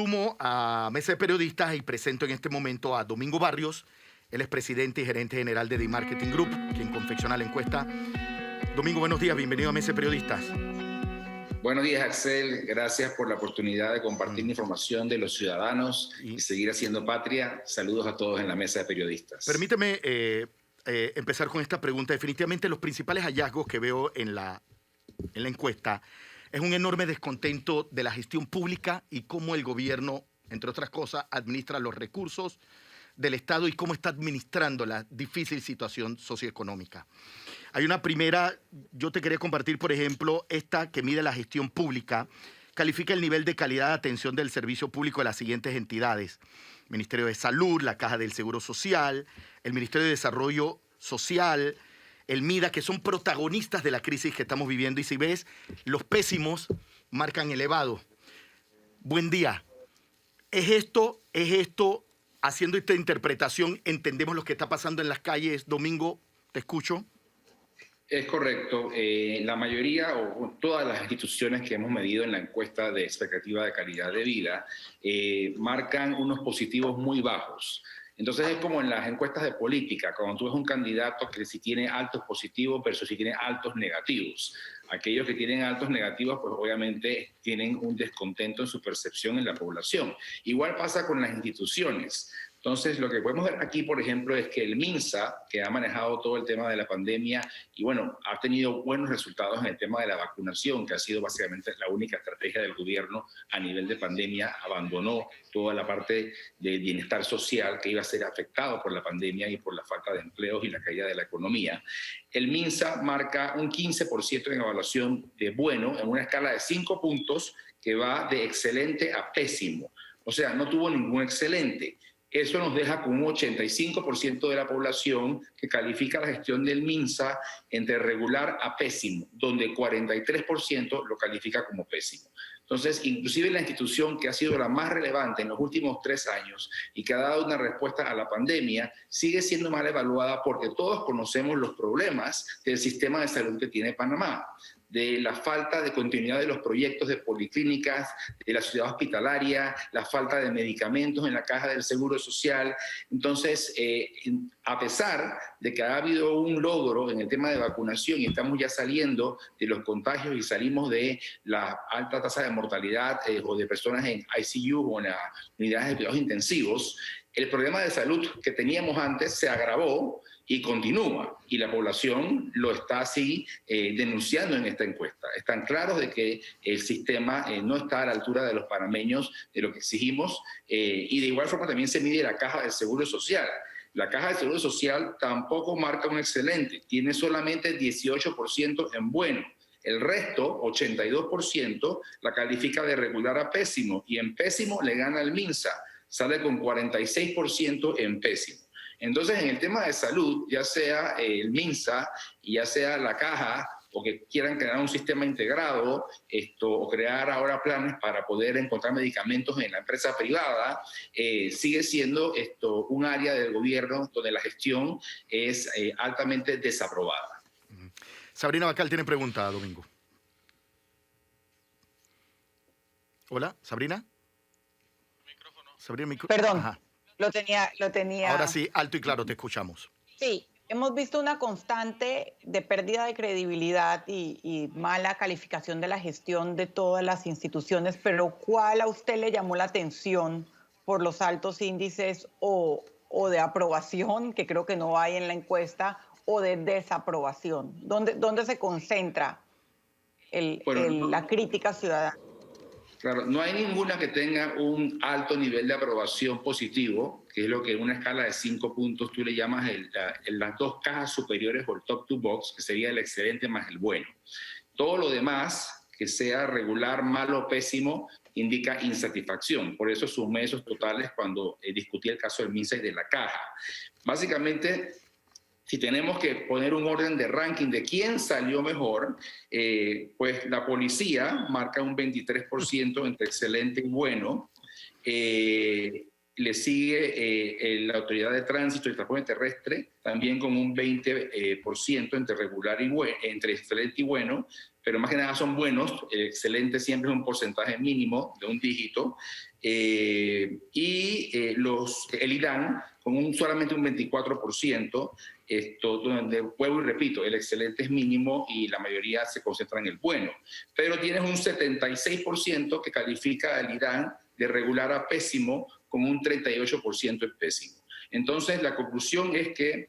Sumo a Mesa de Periodistas y presento en este momento a Domingo Barrios. Él es presidente y gerente general de The Marketing Group, quien confecciona la encuesta. Domingo, buenos días, bienvenido a Mesa de Periodistas. Buenos días, Axel. Gracias por la oportunidad de compartir información de los ciudadanos y seguir haciendo patria. Saludos a todos en la Mesa de Periodistas. Permíteme empezar con esta pregunta. Definitivamente los principales hallazgos que veo en la encuesta es un enorme descontento de la gestión pública y cómo el gobierno, entre otras cosas, administra los recursos del Estado y cómo está administrando la difícil situación socioeconómica. Hay una primera, yo te quería compartir, por ejemplo, esta que mide la gestión pública, califica el nivel de calidad de atención del servicio público de las siguientes entidades: Ministerio de Salud, la Caja del Seguro Social, el Ministerio de Desarrollo Social, el MIDA, que son protagonistas de la crisis que estamos viviendo. Y si ves, los pésimos marcan elevado. Buen día. ¿Es esto, haciendo esta interpretación, entendemos lo que está pasando en las calles? Domingo, te escucho. Es correcto. La mayoría o todas las instituciones que hemos medido en la encuesta de expectativa de calidad de vida marcan unos positivos muy bajos. Entonces es como en las encuestas de política, cuando tú ves un candidato que si tiene altos positivos versus si tiene altos negativos. Aquellos que tienen altos negativos, pues obviamente tienen un descontento en su percepción en la población. Igual pasa con las instituciones. Entonces, lo que podemos ver aquí, por ejemplo, es que el MINSA, que ha manejado todo el tema de la pandemia y, bueno, ha tenido buenos resultados en el tema de la vacunación, que ha sido básicamente la única estrategia del gobierno a nivel de pandemia, abandonó toda la parte de bienestar social que iba a ser afectado por la pandemia y por la falta de empleos y la caída de la economía. El MINSA marca un 15% en evaluación de bueno, en una escala de 5 puntos que va de excelente a pésimo. O sea, no tuvo ningún excelente. Eso nos deja con un 85% de la población que califica la gestión del MINSA entre regular a pésimo, donde 43% lo califica como pésimo. Entonces, inclusive la institución que ha sido la más relevante en los últimos 3 años y que ha dado una respuesta a la pandemia, sigue siendo mal evaluada porque todos conocemos los problemas del sistema de salud que tiene Panamá, de la falta de continuidad de los proyectos de policlínicas, de la ciudad hospitalaria, la falta de medicamentos en la Caja del Seguro Social. Entonces, a pesar de que ha habido un logro en el tema de vacunación y estamos ya saliendo de los contagios y salimos de la alta tasa de mortalidad o de personas en ICU o en las unidades de cuidados intensivos, el problema de salud que teníamos antes se agravó y continúa, y la población lo está así denunciando en esta encuesta. Están claros de que el sistema no está a la altura de los panameños, de lo que exigimos, y de igual forma también se mide la Caja del Seguro Social. La Caja del Seguro Social tampoco marca un excelente, tiene solamente 18% en bueno. El resto, 82%, la califica de regular a pésimo, y en pésimo le gana el MINSA, sale con 46% en pésimo. Entonces, en el tema de salud, ya sea el MINSA y ya sea la Caja, o que quieran crear un sistema integrado, o crear ahora planes para poder encontrar medicamentos en la empresa privada, sigue siendo un área del gobierno donde la gestión es altamente desaprobada. Sabrina Bacal tiene pregunta, Domingo. Hola, Sabrina. Sabrina, Perdón. Ajá. Lo tenía. Ahora sí, alto y claro, te escuchamos. Sí, hemos visto una constante de pérdida de credibilidad y mala calificación de la gestión de todas las instituciones, pero ¿cuál a usted le llamó la atención por los altos índices o de aprobación, que creo que no hay en la encuesta, o de desaprobación? ¿Dónde se concentra la crítica ciudadana? Claro, no hay ninguna que tenga un alto nivel de aprobación positivo, que es lo que en una escala de 5 puntos tú le llamas las 2 cajas superiores o el top 2 box, que sería el excelente más el bueno. Todo lo demás, que sea regular, malo o pésimo, indica insatisfacción. Por eso sumé esos totales cuando discutí el caso del MINSA y de la Caja. Básicamente, si tenemos que poner un orden de ranking de quién salió mejor, pues la policía marca un 23% entre excelente y bueno. Le sigue la autoridad de tránsito y transporte terrestre, también con un 20% entre regular y entre excelente y bueno, pero más que nada son buenos. El excelente siempre es un porcentaje mínimo de un dígito. el Irán con solamente un 24%, donde, vuelvo y repito, el excelente es mínimo y la mayoría se concentra en el bueno. Pero tienes un 76% que califica al Irán de regular a pésimo, con un 38% es pésimo. Entonces, la conclusión es que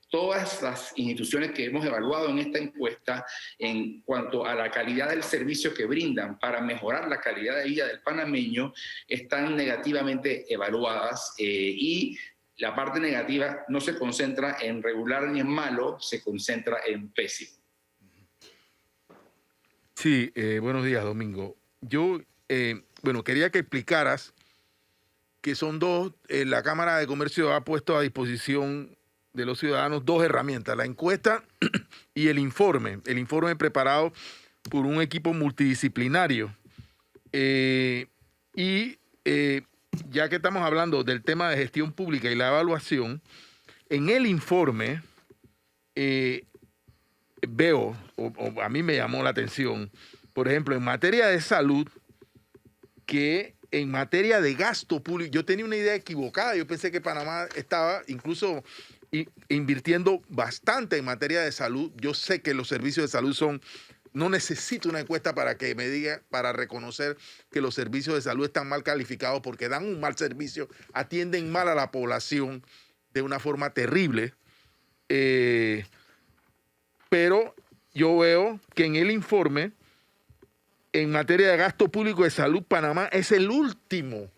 todas las instituciones que hemos evaluado en esta encuesta en cuanto a la calidad del servicio que brindan para mejorar la calidad de vida del panameño están negativamente evaluadas y la parte negativa no se concentra en regular ni en malo, se concentra en pésimo. Sí, buenos días, Domingo. Yo, quería que explicaras que son dos, la Cámara de Comercio ha puesto a disposición de los ciudadanos dos herramientas, la encuesta y el informe preparado por un equipo multidisciplinario. Ya que estamos hablando del tema de gestión pública y la evaluación, en el informe veo, o a mí me llamó la atención, por ejemplo, en materia de salud, que en materia de gasto público, yo tenía una idea equivocada, yo pensé que Panamá estaba incluso invirtiendo bastante en materia de salud. Yo sé que los servicios de salud no necesito una encuesta para que me diga, para reconocer que los servicios de salud están mal calificados porque dan un mal servicio, atienden mal a la población de una forma terrible. Pero yo veo que en el informe, en materia de gasto público de salud, Panamá es el último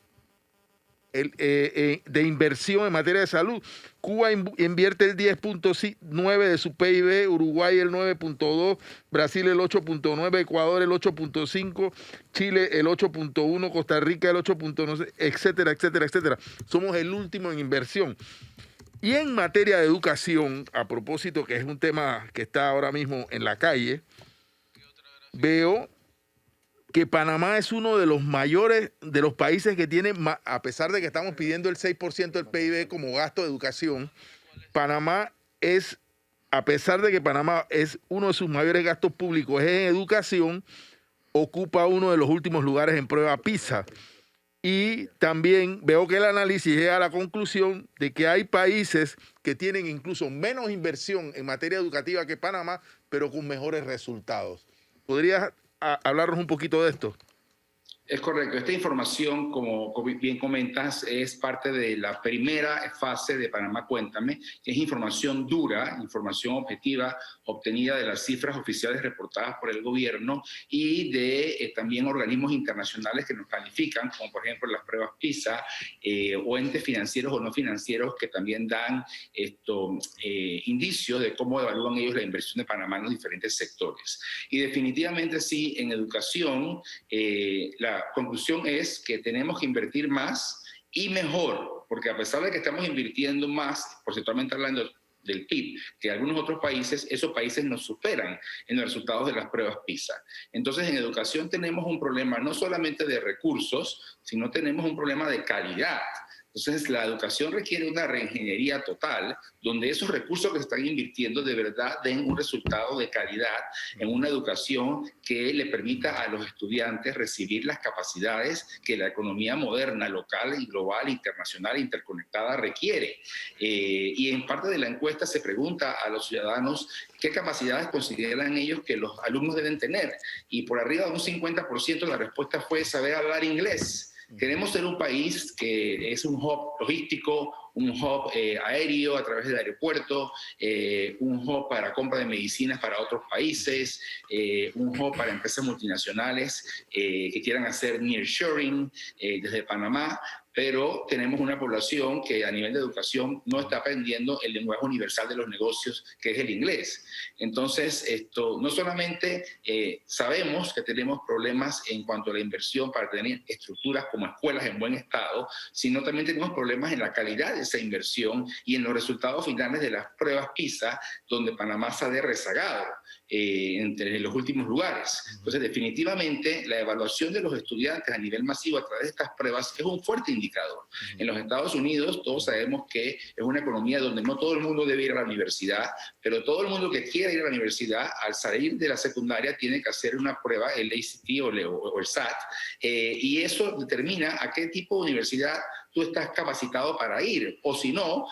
de inversión en materia de salud. Cuba invierte el 10.9 de su PIB, Uruguay el 9.2, Brasil el 8.9, Ecuador el 8.5, Chile el 8.1, Costa Rica el 8.9, etcétera, etcétera, etcétera. Somos el último en inversión. Y en materia de educación, a propósito que es un tema que está ahora mismo en la calle, veo que Panamá es uno de los mayores de los países que tiene, a pesar de que estamos pidiendo el 6% del PIB como gasto de educación, Panamá es, a pesar de que Panamá es uno de sus mayores gastos públicos en educación, ocupa uno de los últimos lugares en prueba PISA. Y también veo que el análisis llega a la conclusión de que hay países que tienen incluso menos inversión en materia educativa que Panamá, pero con mejores resultados. ¿Podrías hablarnos un poquito de esto? Es correcto. Esta información, como bien comentas, es parte de la primera fase de Panamá Cuéntame, que es información dura, información objetiva, obtenida de las cifras oficiales reportadas por el gobierno y de también organismos internacionales que nos califican, como por ejemplo las pruebas PISA, o entes financieros o no financieros que también dan indicios de cómo evalúan ellos la inversión de Panamá en los diferentes sectores. Y definitivamente sí, en educación, la conclusión es que tenemos que invertir más y mejor, porque a pesar de que estamos invirtiendo más, porcentualmente hablando del PIB, que algunos otros países, esos países nos superan en los resultados de las pruebas PISA. Entonces, en educación tenemos un problema no solamente de recursos, sino tenemos un problema de calidad. Entonces, la educación requiere una reingeniería total, donde esos recursos que se están invirtiendo de verdad den un resultado de calidad en una educación que le permita a los estudiantes recibir las capacidades que la economía moderna, local y global, internacional e interconectada requiere. Y en parte de la encuesta se pregunta a los ciudadanos qué capacidades consideran ellos que los alumnos deben tener. Y por arriba de un 50% la respuesta fue saber hablar inglés. Queremos ser un país que es un hub logístico, un hub aéreo a través del aeropuerto, un hub para compra de medicinas para otros países, un hub para empresas multinacionales que quieran hacer nearshoring desde Panamá, pero tenemos una población que a nivel de educación no está aprendiendo el lenguaje universal de los negocios, que es el inglés. Entonces, no solamente sabemos que tenemos problemas en cuanto a la inversión para tener estructuras como escuelas en buen estado, sino también tenemos problemas en la calidad de esa inversión y en los resultados finales de las pruebas PISA, donde Panamá sale rezagado. entre los últimos lugares. Entonces, definitivamente, la evaluación de los estudiantes a nivel masivo a través de estas pruebas es un fuerte indicador. En los Estados Unidos, todos sabemos que es una economía donde no todo el mundo debe ir a la universidad, pero todo el mundo que quiera ir a la universidad, al salir de la secundaria, tiene que hacer una prueba, el ACT o el SAT, y eso determina a qué tipo de universidad tú estás capacitado para ir, o si no,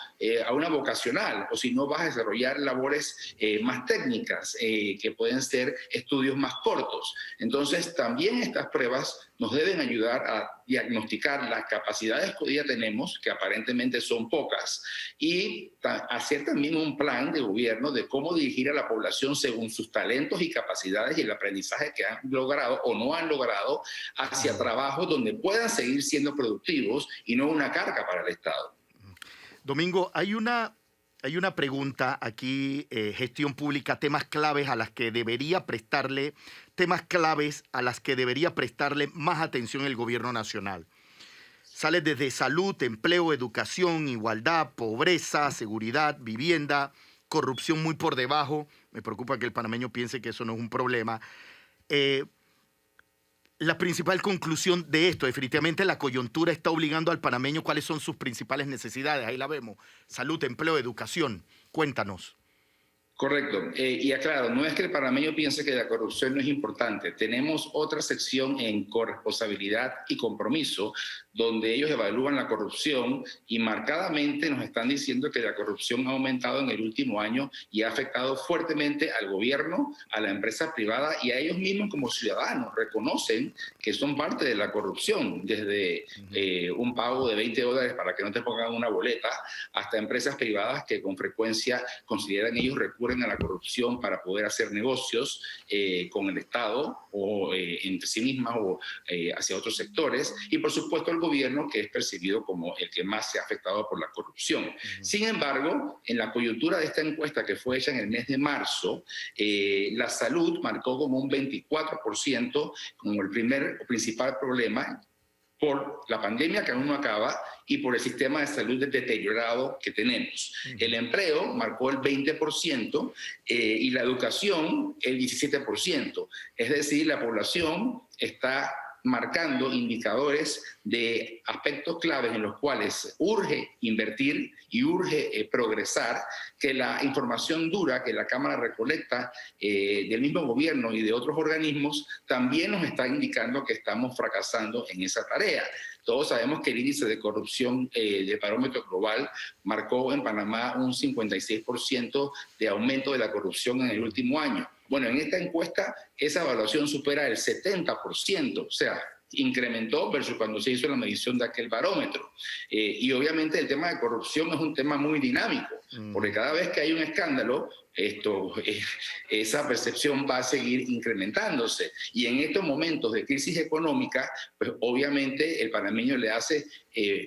a una vocacional, o si no vas a desarrollar labores más técnicas, que pueden ser estudios más cortos. Entonces, también estas pruebas nos deben ayudar a diagnosticar las capacidades que hoy día tenemos, que aparentemente son pocas, y hacer también un plan de gobierno de cómo dirigir a la población según sus talentos y capacidades y el aprendizaje que han logrado o no han logrado hacia trabajos donde puedan seguir siendo productivos y no una carga para el Estado. Domingo, hay una pregunta aquí, gestión pública, temas claves a las que debería prestarle más atención el gobierno nacional. Sale desde salud, empleo, educación, igualdad, pobreza, seguridad, vivienda, corrupción muy por debajo. Me preocupa que el panameño piense que eso no es un problema. La principal conclusión de esto, definitivamente la coyuntura está obligando al panameño cuáles son sus principales necesidades. Ahí la vemos. Salud, empleo, educación. Cuéntanos. Correcto. Y aclaro, no es que el panameño piense que la corrupción no es importante. Tenemos otra sección en corresponsabilidad y compromiso, donde ellos evalúan la corrupción y marcadamente nos están diciendo que la corrupción ha aumentado en el último año y ha afectado fuertemente al gobierno, a la empresa privada y a ellos mismos como ciudadanos. Reconocen que son parte de la corrupción, desde un pago de $20 para que no te pongan una boleta, hasta empresas privadas que con frecuencia consideran ellos recurren a la corrupción para poder hacer negocios con el Estado o entre sí mismas o hacia otros sectores, y por supuesto el gobierno, que es percibido como el que más se ha afectado por la corrupción. Sin embargo, en la coyuntura de esta encuesta que fue hecha en el mes de marzo, la salud marcó como un 24% como el principal problema por la pandemia que aún no acaba y por el sistema de salud deteriorado que tenemos. El empleo marcó el 20% y la educación el 17%. Es decir, la población está marcando indicadores de aspectos claves en los cuales urge invertir y urge progresar, que la información dura que la Cámara recolecta del mismo gobierno y de otros organismos también nos está indicando que estamos fracasando en esa tarea. Todos sabemos que el índice de corrupción del Barómetro Global marcó en Panamá un 56% de aumento de la corrupción en el último año. Bueno, en esta encuesta esa evaluación supera el 70%, o sea, incrementó versus cuando se hizo la medición de aquel barómetro. Y obviamente el tema de corrupción es un tema muy dinámico, porque cada vez que hay un escándalo, esa percepción va a seguir incrementándose. Y en estos momentos de crisis económica, pues obviamente el panameño le hace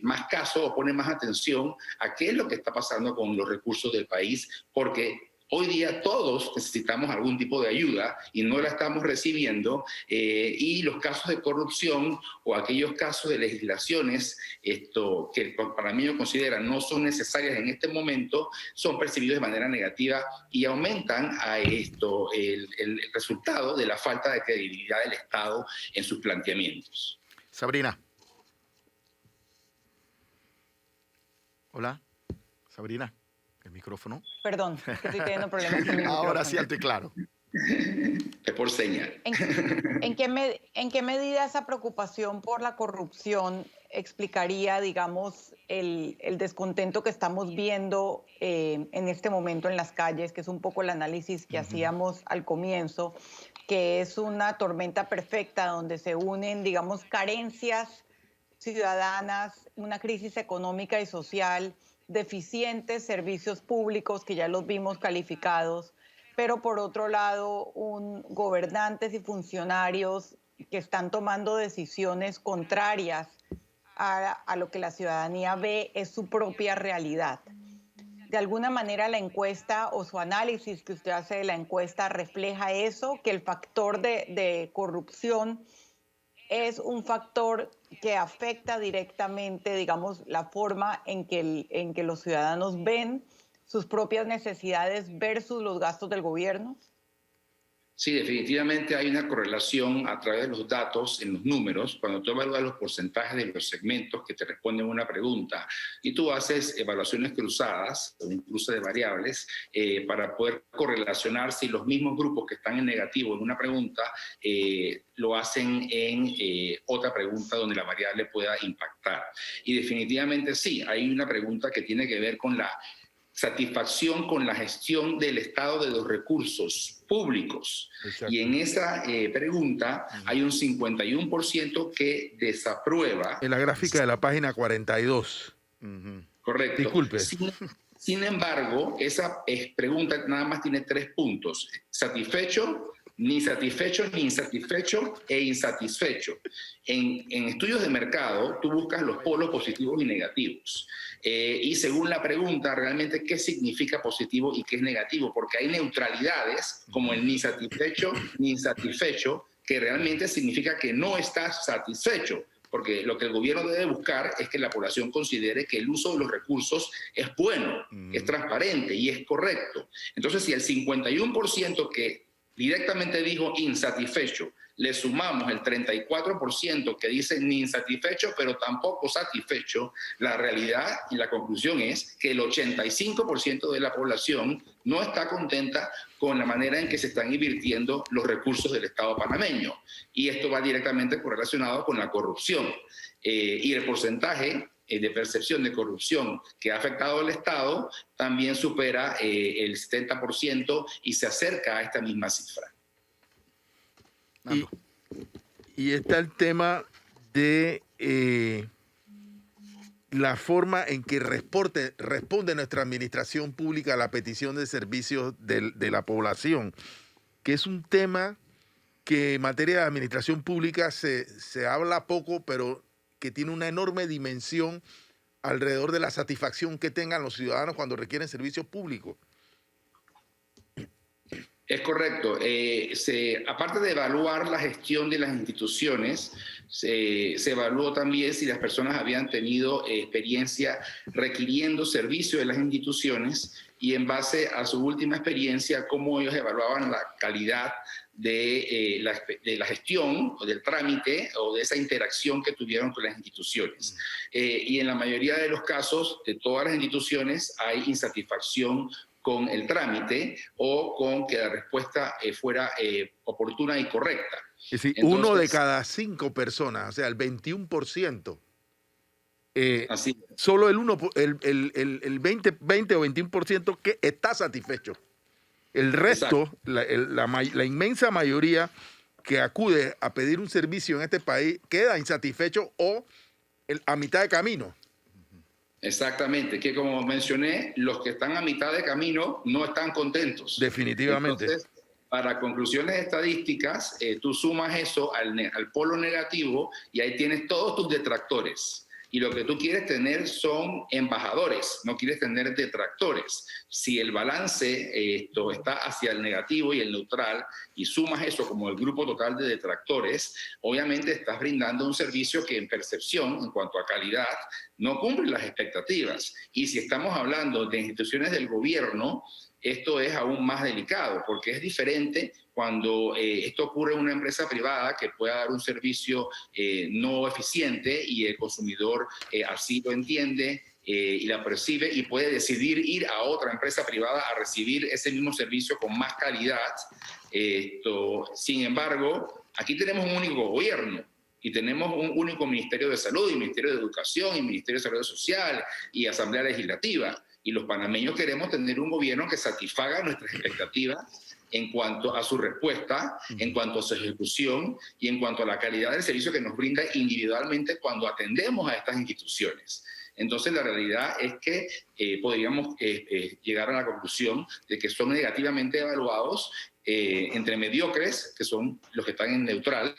más caso o pone más atención a qué es lo que está pasando con los recursos del país, porque hoy día todos necesitamos algún tipo de ayuda y no la estamos recibiendo, y los casos de corrupción o aquellos casos de legislaciones que el panameño considera no son necesarias en este momento son percibidos de manera negativa y aumentan el resultado de la falta de credibilidad del Estado en sus planteamientos. Sabrina. Hola, Sabrina. El micrófono. Perdón, estoy teniendo problemas con mi micrófono. Ahora sí, alto y claro. Es por señal. ¿En qué medida esa preocupación por la corrupción explicaría, digamos, el descontento que estamos viendo en este momento en las calles, que es un poco el análisis que hacíamos al comienzo, que es una tormenta perfecta donde se unen, digamos, carencias ciudadanas, una crisis económica y social, deficientes servicios públicos que ya los vimos calificados, pero por otro lado, gobernantes y funcionarios que están tomando decisiones contrarias a lo que la ciudadanía ve es su propia realidad. De alguna manera la encuesta o su análisis que usted hace de la encuesta refleja eso, que el factor de corrupción es un factor que afecta directamente, digamos, la forma en que los ciudadanos ven sus propias necesidades versus los gastos del gobierno. Sí, definitivamente hay una correlación a través de los datos, en los números, cuando tú evalúas los porcentajes de los segmentos que te responden una pregunta y tú haces evaluaciones cruzadas, un cruce de variables, para poder correlacionar si los mismos grupos que están en negativo en una pregunta lo hacen en otra pregunta donde la variable pueda impactar. Y definitivamente sí, hay una pregunta que tiene que ver con la satisfacción con la gestión del Estado de los recursos públicos. Exacto. Y en esa pregunta hay un 51% que desaprueba. En la gráfica de la página 42. Correcto. Disculpe. Sin embargo, esa pregunta nada más tiene 3 puntos. Satisfecho, ni satisfecho, ni insatisfecho e insatisfecho. En estudios de mercado, tú buscas los polos positivos y negativos. Y según la pregunta, realmente qué significa positivo y qué es negativo, porque hay neutralidades como el ni satisfecho ni insatisfecho, que realmente significa que no estás satisfecho, porque lo que el gobierno debe buscar es que la población considere que el uso de los recursos es bueno, es transparente y es correcto. Entonces, si el 51% que directamente dijo insatisfecho, le sumamos el 34% que dice ni insatisfecho, pero tampoco satisfecho, la realidad y la conclusión es que el 85% de la población no está contenta con la manera en que se están invirtiendo los recursos del Estado panameño. Y esto va directamente correlacionado con la corrupción. Y el porcentaje de percepción de corrupción que ha afectado al Estado también supera el 70% y se acerca a esta misma cifra. Y está el tema de la forma en que responde nuestra administración pública a la petición de servicios de la población, que es un tema que en materia de administración pública se habla poco, pero que tiene una enorme dimensión alrededor de la satisfacción que tengan los ciudadanos cuando requieren servicios públicos. Es correcto. Aparte de evaluar la gestión de las instituciones, se evaluó también si las personas habían tenido experiencia requiriendo servicio de las instituciones y en base a su última experiencia, cómo ellos evaluaban la calidad de la gestión o del trámite o de esa interacción que tuvieron con las instituciones. Y en la mayoría de los casos de todas las instituciones hay insatisfacción con el trámite o con que la respuesta fuera oportuna y correcta. Es decir, entonces, 1 de cada 5 personas, o sea, el 21%. Así. Solo el 20 o 21% que está satisfecho. El resto, la inmensa mayoría que acude a pedir un servicio en este país queda insatisfecho o a mitad de camino. Exactamente, que como mencioné, los que están a mitad de camino no están contentos. Definitivamente. Entonces, para conclusiones estadísticas, tú sumas eso al polo negativo y ahí tienes todos tus detractores. Y lo que tú quieres tener son embajadores, no quieres tener detractores. Si el balance está hacia el negativo y el neutral y sumas eso como el grupo total de detractores, obviamente estás brindando un servicio que en percepción, en cuanto a calidad, no cumple las expectativas. Y si estamos hablando de instituciones del gobierno, esto es aún más delicado, porque es diferente cuando esto ocurre en una empresa privada que pueda dar un servicio no eficiente y el consumidor así lo entiende y la percibe y puede decidir ir a otra empresa privada a recibir ese mismo servicio con más calidad. Sin embargo, aquí tenemos un único gobierno y tenemos un único Ministerio de Salud y Ministerio de Educación y Ministerio de Desarrollo Social y Asamblea Legislativa. Y los panameños queremos tener un gobierno que satisfaga nuestras expectativas en cuanto a su respuesta, en cuanto a su ejecución y en cuanto a la calidad del servicio que nos brinda individualmente cuando atendemos a estas instituciones. Entonces, la realidad es que podríamos llegar a la conclusión de que son negativamente evaluados entre mediocres, que son los que están en neutral,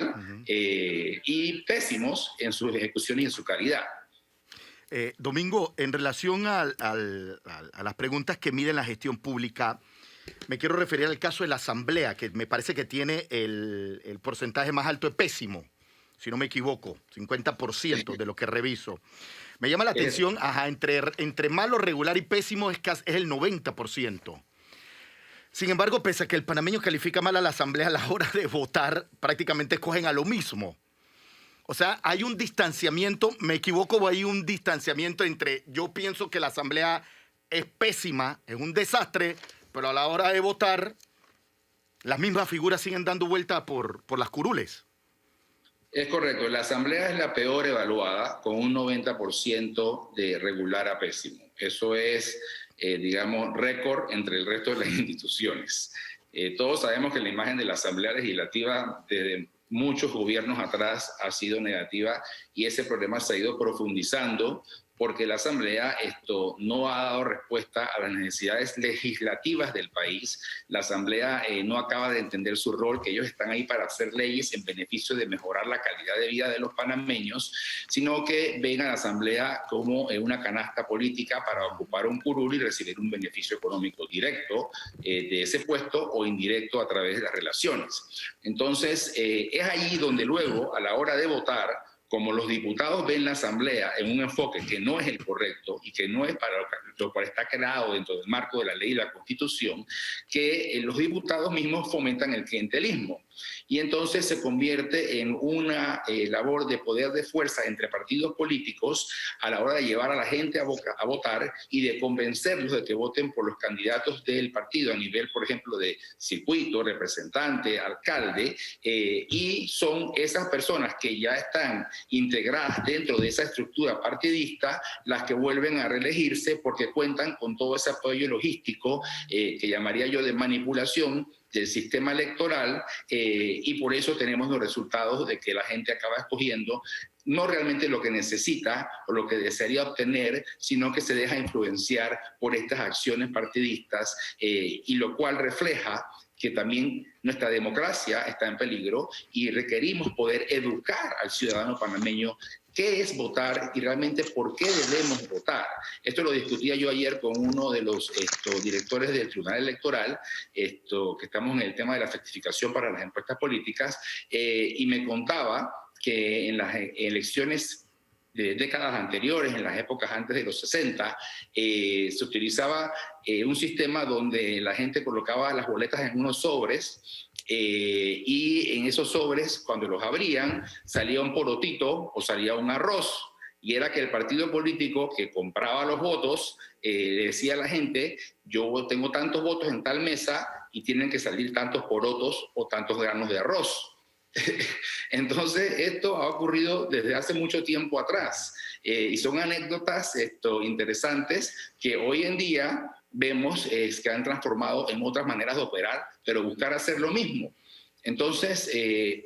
y pésimos en su ejecución y en su calidad. Domingo, en relación a las preguntas que miden la gestión pública, me quiero referir al caso de la Asamblea, que me parece que tiene el porcentaje más alto de pésimo, si no me equivoco, 50% de lo que reviso. Me llama la atención, entre malo, regular y pésimo es el 90%. Sin embargo, pese a que el panameño califica mal a la Asamblea, a la hora de votar prácticamente escogen a lo mismo. O sea, hay un distanciamiento, me equivoco, o hay un distanciamiento entre yo pienso que la Asamblea es pésima, es un desastre, pero a la hora de votar, las mismas figuras siguen dando vuelta por las curules. Es correcto, la Asamblea es la peor evaluada, con un 90% de regular a pésimo. Eso es, digamos, récord entre el resto de las instituciones. Todos sabemos que la imagen de la Asamblea Legislativa desde muchos gobiernos atrás ha sido negativa y ese problema se ha ido profundizando porque la Asamblea no ha dado respuesta a las necesidades legislativas del país. La Asamblea no acaba de entender su rol, que ellos están ahí para hacer leyes en beneficio de mejorar la calidad de vida de los panameños, sino que ven a la Asamblea como una canasta política para ocupar un curul y recibir un beneficio económico directo de ese puesto o indirecto a través de las relaciones. Entonces, es allí donde luego, a la hora de votar, como los diputados ven la Asamblea en un enfoque que no es el correcto y que no es para lo cual está creado dentro del marco de la ley y la Constitución, que los diputados mismos fomentan el clientelismo. Y entonces se convierte en una labor de poder de fuerza entre partidos políticos a la hora de llevar a la gente a votar y de convencerlos de que voten por los candidatos del partido a nivel, por ejemplo, de circuito, representante, alcalde, y son esas personas que ya están integradas dentro de esa estructura partidista las que vuelven a reelegirse porque cuentan con todo ese apoyo logístico que llamaría yo de manipulación del sistema electoral, y por eso tenemos los resultados de que la gente acaba escogiendo no realmente lo que necesita o lo que desearía obtener, sino que se deja influenciar por estas acciones partidistas, y lo cual refleja que también nuestra democracia está en peligro y requerimos poder educar al ciudadano panameño qué es votar y realmente por qué debemos votar. Esto lo discutía yo ayer con uno de los directores del Tribunal Electoral, que estamos en el tema de la certificación para las encuestas políticas, y me contaba que en las elecciones de décadas anteriores, en las épocas antes de los 60, se utilizaba un sistema donde la gente colocaba las boletas en unos sobres, y en esos sobres, cuando los abrían, salía un porotito o salía un arroz. Y era que el partido político que compraba los votos le decía a la gente, yo tengo tantos votos en tal mesa y tienen que salir tantos porotos o tantos granos de arroz. Entonces, esto ha ocurrido desde hace mucho tiempo atrás, y son anécdotas interesantes que hoy en día vemos que han transformado en otras maneras de operar, pero buscar hacer lo mismo. Entonces,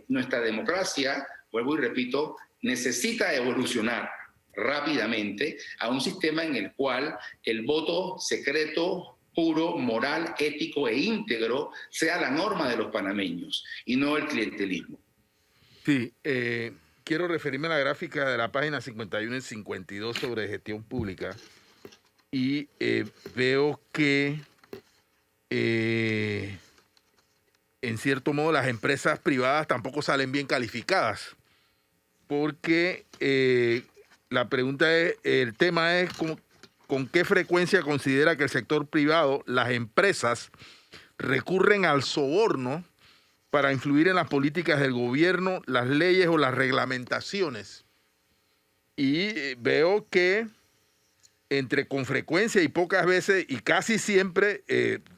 nuestra democracia, vuelvo y repito, necesita evolucionar rápidamente a un sistema en el cual el voto secreto, puro, moral, ético e íntegro sea la norma de los panameños y no el clientelismo. Sí, quiero referirme a la gráfica de la página 51 y 52 sobre gestión pública y veo que en cierto modo las empresas privadas tampoco salen bien calificadas porque la pregunta es, el tema es ¿con qué frecuencia considera que el sector privado, las empresas, recurren al soborno para influir en las políticas del gobierno, las leyes o las reglamentaciones? Y veo que con frecuencia y pocas veces, y casi siempre,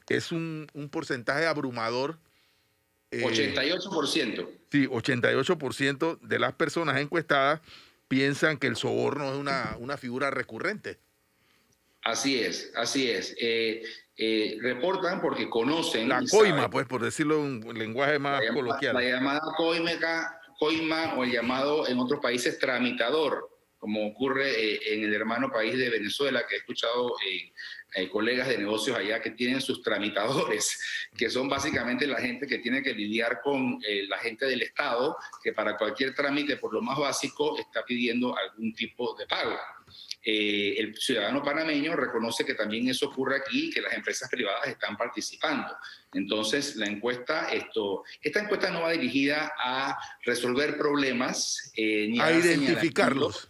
es un porcentaje abrumador. 88%. Sí, 88% de las personas encuestadas piensan que el soborno es una figura recurrente. Así es, así es. Reportan porque conocen. La coima, pues, por decirlo en un lenguaje más coloquial. La llamada coima o el llamado en otros países tramitador, como ocurre en el hermano país de Venezuela, que he escuchado colegas de negocios allá que tienen sus tramitadores, que son básicamente la gente que tiene que lidiar con la gente del Estado, que para cualquier trámite, por lo más básico, está pidiendo algún tipo de pago. El ciudadano panameño reconoce que también eso ocurre aquí y que las empresas privadas están participando. Entonces, esta encuesta no va dirigida a resolver problemas ni a identificarlos,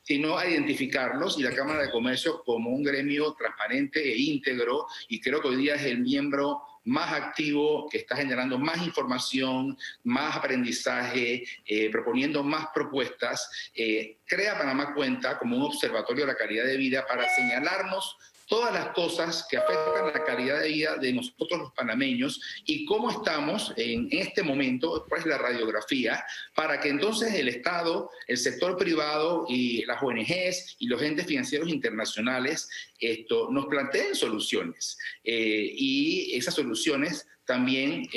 sino a identificarlos, y la Cámara de Comercio como un gremio transparente e íntegro, y creo que hoy día es el miembro más activo, que está generando más información, más aprendizaje, proponiendo más propuestas. Crea Panamá Cuenta como un observatorio de la calidad de vida para señalarnos todas las cosas que afectan la calidad de vida de nosotros los panameños y cómo estamos en este momento, cuál es la radiografía, para que entonces el Estado, el sector privado y las ONGs y los entes financieros internacionales nos planteen soluciones. Y esas soluciones también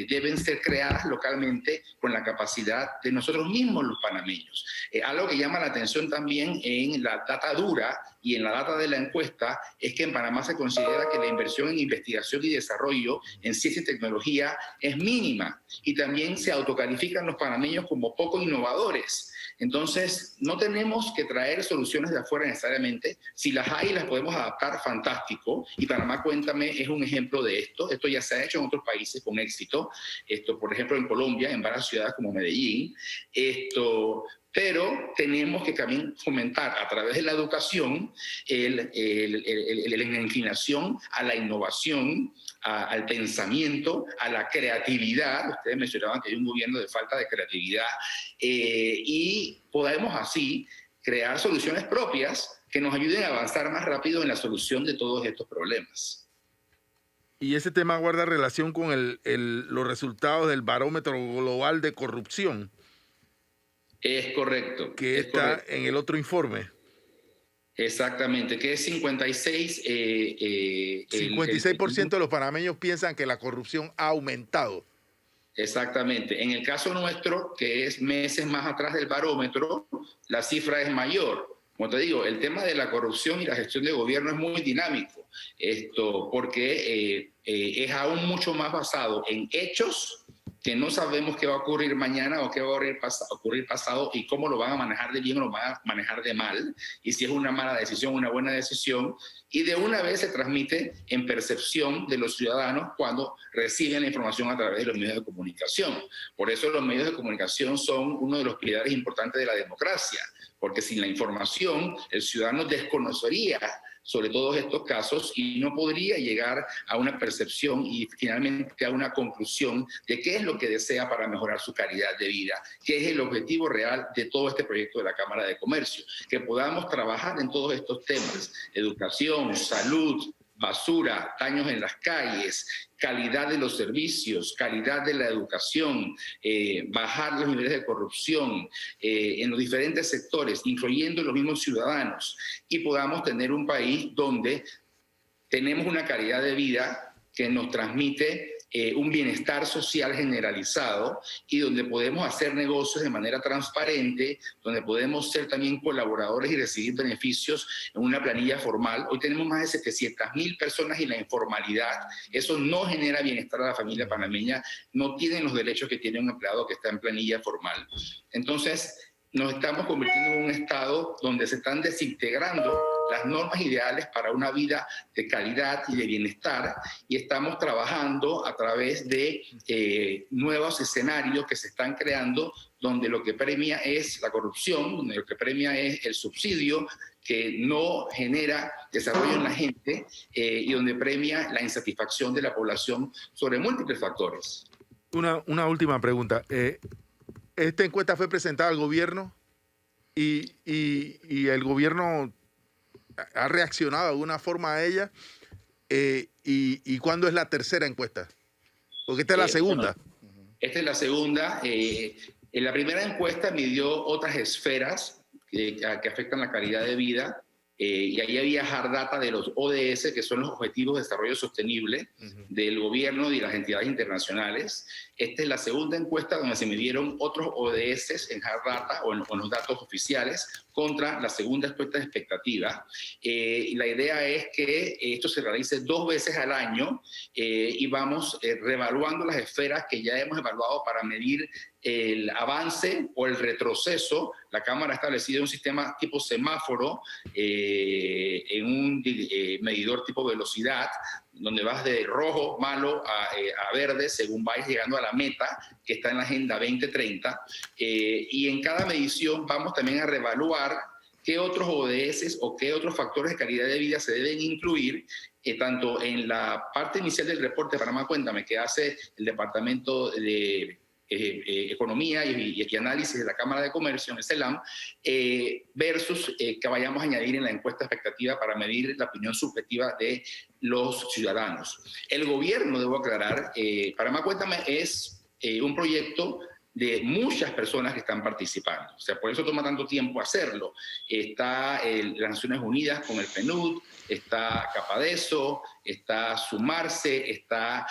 deben ser creadas localmente con la capacidad de nosotros mismos los panameños. Algo que llama la atención también en la data dura y en la data de la encuesta es que en Panamá se considera que la inversión en investigación y desarrollo en ciencia y tecnología es mínima, y también se autocalifican los panameños como poco innovadores. Entonces, no tenemos que traer soluciones de afuera necesariamente. Si las hay, las podemos adaptar, fantástico. Y Panamá Cuéntame es un ejemplo de esto. Esto ya se ha hecho en otros países con éxito. Por ejemplo, en Colombia, en varias ciudades como Medellín. Pero tenemos que también fomentar a través de la educación la inclinación a la innovación, al pensamiento, a la creatividad. Ustedes mencionaban que hay un gobierno de falta de creatividad, y podemos así crear soluciones propias que nos ayuden a avanzar más rápido en la solución de todos estos problemas. Y ese tema guarda relación con los resultados del barómetro global de corrupción. Es correcto. Que está en el otro informe. Exactamente, que es 56... 56% de los panameños piensan que la corrupción ha aumentado. Exactamente. En el caso nuestro, que es meses más atrás del barómetro, la cifra es mayor. Como te digo, el tema de la corrupción y la gestión de gobierno es muy dinámico, porque es aún mucho más basado en hechos que no sabemos qué va a ocurrir mañana o qué va a ocurrir pasado y cómo lo van a manejar de bien o lo van a manejar de mal, y si es una mala decisión, una buena decisión, y de una vez se transmite en percepción de los ciudadanos cuando reciben la información a través de los medios de comunicación. Por eso los medios de comunicación son uno de los pilares importantes de la democracia, porque sin la información el ciudadano desconocería sobre todos estos casos y no podría llegar a una percepción y finalmente a una conclusión de qué es lo que desea para mejorar su calidad de vida, qué es el objetivo real de todo este proyecto de la Cámara de Comercio, que podamos trabajar en todos estos temas: educación, salud, basura, daños en las calles, calidad de los servicios, calidad de la educación, bajar los niveles de corrupción en los diferentes sectores, influyendo en los mismos ciudadanos, y podamos tener un país donde tenemos una calidad de vida que nos transmite un bienestar social generalizado, y donde podemos hacer negocios de manera transparente, donde podemos ser también colaboradores y recibir beneficios en una planilla formal. Hoy tenemos más de 700.000 personas en la informalidad. Eso no genera bienestar a la familia panameña, no tienen los derechos que tiene un empleado que está en planilla formal. Entonces, nos estamos convirtiendo en un estado donde se están desintegrando las normas ideales para una vida de calidad y de bienestar, y estamos trabajando a través de nuevos escenarios que se están creando, donde lo que premia es la corrupción, donde lo que premia es el subsidio que no genera desarrollo en la gente, y donde premia la insatisfacción de la población sobre múltiples factores. Una última pregunta. Esta encuesta fue presentada al gobierno y el gobierno ha reaccionado de alguna forma a ella. ¿Y cuándo es la tercera encuesta? Porque esta es la segunda. Bueno, esta es la segunda. En la primera encuesta midió otras esferas que afectan la calidad de vida. Y ahí había hard data de los ODS, que son los Objetivos de Desarrollo Sostenible del gobierno y las entidades internacionales. Esta es la segunda encuesta donde se midieron otros ODS en hard data o en los datos oficiales contra la segunda encuesta de expectativa. Y la idea es que esto se realice 2 veces al año, y vamos reevaluando las esferas que ya hemos evaluado para medir el avance o el retroceso. La Cámara ha establecido un sistema tipo semáforo, en un medidor tipo velocidad, donde vas de rojo, malo, a verde, según vais llegando a la meta, que está en la Agenda 2030. Y en cada medición vamos también a reevaluar qué otros ODS o qué otros factores de calidad de vida se deben incluir, tanto en la parte inicial del reporte Panamá Cuéntame, que hace el Departamento de Economía y Análisis de la Cámara de Comercio, en el CELAM, versus que vayamos a añadir en la encuesta expectativa para medir la opinión subjetiva de los ciudadanos. El gobierno, debo aclarar, Panamá Cuéntame es un proyecto de muchas personas que están participando. O sea, por eso toma tanto tiempo hacerlo. Está las Naciones Unidas con el PNUD, está Capadeso, está Sumarse, está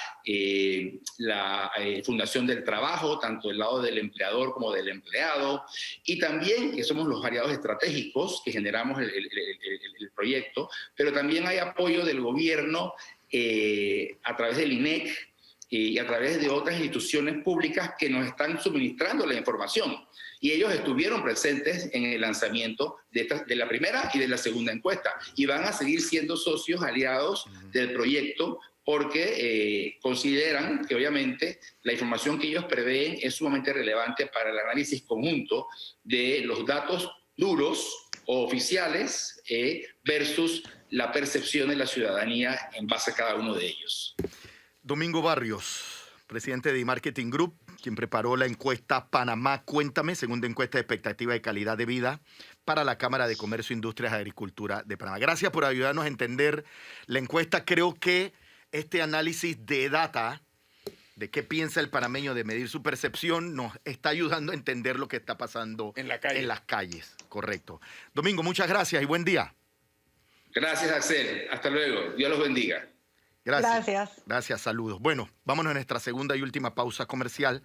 la Fundación del Trabajo, tanto del lado del empleador como del empleado, y también que somos los aliados estratégicos que generamos el proyecto, pero también hay apoyo del gobierno a través del INEC, y a través de otras instituciones públicas que nos están suministrando la información. Y ellos estuvieron presentes en el lanzamiento de la primera y de la segunda encuesta, y van a seguir siendo socios aliados del proyecto porque consideran que obviamente la información que ellos prevén es sumamente relevante para el análisis conjunto de los datos duros o oficiales versus la percepción de la ciudadanía en base a cada uno de ellos. Domingo Barrios, presidente de eMarketing Group, quien preparó la encuesta Panamá Cuéntame, segunda encuesta de expectativa de calidad de vida para la Cámara de Comercio, Industrias y Agricultura de Panamá. Gracias por ayudarnos a entender la encuesta. Creo que este análisis de data, de qué piensa el panameño de medir su percepción, nos está ayudando a entender lo que está pasando en las calles. Correcto. Domingo, muchas gracias y buen día. Gracias, Axel. Hasta luego. Dios los bendiga. Gracias. Gracias, saludos. Bueno, vámonos a nuestra segunda y última pausa comercial.